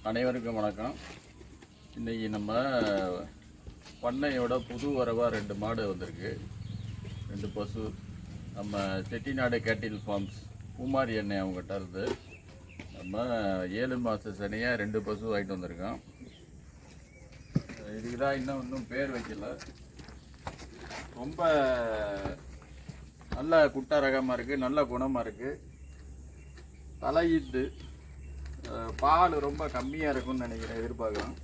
அனைவருக்கும் வணக்கம். இன்றைக்கி நம்ம பண்ணையோட புது வரவாக 2 மாடு வந்திருக்கு, 2 பசு. நம்ம செட்டிநாடு கேட்டில் ஃபார்ம்ஸ் பூமாரி எண்ணெய் அவங்ககிட்ட இருந்து நம்ம 7 மாத சனியாக 2 பசு வாங்கிட்டு வந்திருக்கோம். இதுக்கு தான் இன்னும் பேர் வைக்கல. ரொம்ப நல்ல குட்டை ரகமாக இருக்குது, நல்ல குணமாக இருக்குது. தலையீத்து பால் ரொம்ப கம்மியாக இருக்கும்னு நினைக்கிறேன், எதிர்பார்க்கலாம்.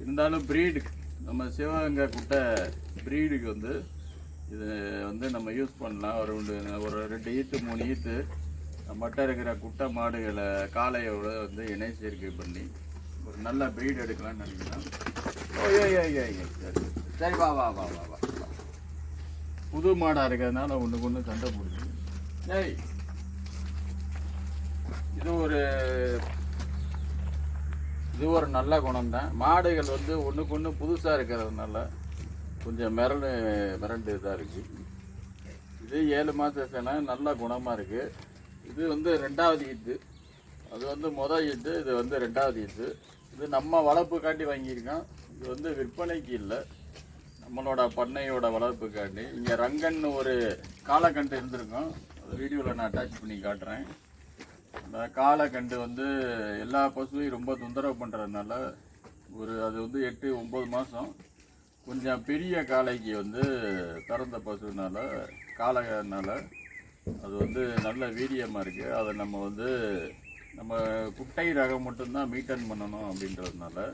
இருந்தாலும் ப்ரீடுக்கு நம்ம சிவகங்கை குட்டை ப்ரீடுக்கு இது நம்ம யூஸ் பண்ணலாம். ஒரு 2 ஈத்து 3 ஈத்து மட்டும் இருக்கிற குட்டை மாடுகளை காளையோட இணை சேர்க்கை பண்ணி ஒரு நல்ல ப்ரீடு எடுக்கலாம்னு நினைக்கிறேன். சரி வா வா வா வா வா புது மாடாக இருக்கிறதுனால ஒன்றுக்கு ஒன்று சண்டை போடுது. ஏய், இது ஒரு நல்ல குணம் தான். மாடுகள் ஒன்றுக்கு ஒன்று புதுசாக இருக்கிறதுனால கொஞ்சம் மிரண்டு இதாக இருக்குது. இது 7 மாத சேனை, நல்ல குணமாக இருக்குது. இது 2வது ஈத்து, அது மொதல் ஈத்து, இது 2வது ஈத்து. இது நம்ம வளர்ப்புக்காண்டி வாங்கியிருக்கோம். இது விற்பனைக்கு இல்லை, நம்மளோட பண்ணையோட வளர்ப்புக்காண்டி. இங்கே ரங்கன்னு ஒரு காலக்கண்டு இருந்திருக்கோம், அது வீடியோவில் நான் அட்டாச் பண்ணி காட்டுறேன். அந்த காளைக்கண்டு எல்லா பசுவையும் ரொம்ப தொந்தரவு பண்ணுறதுனால அது 8-9 மாதம் கொஞ்சம் பெரிய காளைக்கு பிறந்த பசுனால காளைனால அது நல்ல வீரியமாக இருக்குது. அதை நம்ம குட்டை ரகம் மட்டும்தான் மெயின்டைன் பண்ணணும் அப்படின்றதுனால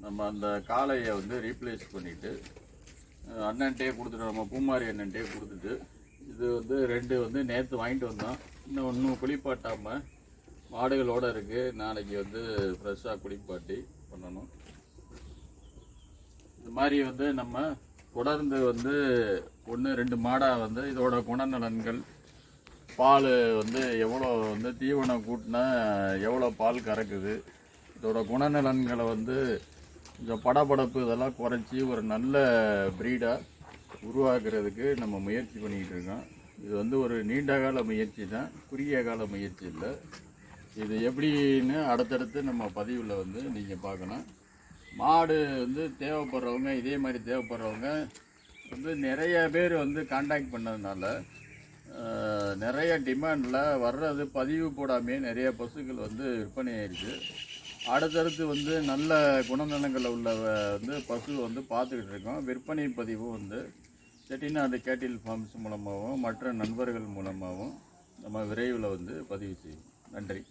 நம்ம அந்த காளையை ரீப்ளேஸ் பண்ணிவிட்டு அண்ணன்ட்டே கொடுத்துட்டு, நம்ம பூமாரி அண்ணன்ட்டே கொடுத்துட்டு, இது 2 நேற்று வாங்கிட்டு வந்தோம். இன்னும் குளிப்பாட்டாமல் மாடுகளோடு இருக்குது. நாளைக்கு ஃப்ரெஷ்ஷாக குளிப்பாட்டி பண்ணணும். இது மாதிரி நம்ம தொடர்ந்து 1-2 மாடாக இதோட குணநலன்கள், பால் எவ்வளோ தீவனம் கூட்டினா எவ்வளோ பால் கறக்குது, இதோட குணநலன்களை கொஞ்சம் படபடப்பு இதெல்லாம் குறைச்சி ஒரு நல்ல ப்ரீடாக உருவாக்குறதுக்கு நம்ம முயற்சி பண்ணிக்கிட்டு இருக்கோம். இது ஒரு நீண்ட கால முயற்சி தான், குறுகிய கால முயற்சி இல்லை. இது எப்படின்னு அடுத்தடுத்து நம்ம பதிவில் நீங்கள் பார்க்கணும். மாடு தேவைப்படுறவங்க, இதே மாதிரி தேவைப்படுறவங்க நிறைய பேர் காண்டாக்ட் பண்ணதுனால நிறைய டிமாண்டில் வர்றது பதிவு போடாமே நிறைய பசுக்கள் விற்பனை ஆயிடுச்சு. அடுத்தடுத்து நல்ல குணநலங்களை உள்ள பசு பார்த்துக்கிட்டு இருக்கோம். விற்பனை பதிவும் செட்டிநாடு கேட்டில் ஃபார்ம்ஸ் மூலமாகவும் மற்ற நண்பர்கள் மூலமாகவும் நம்ம விரைவில் பதிவு செய்வோம். நன்றி.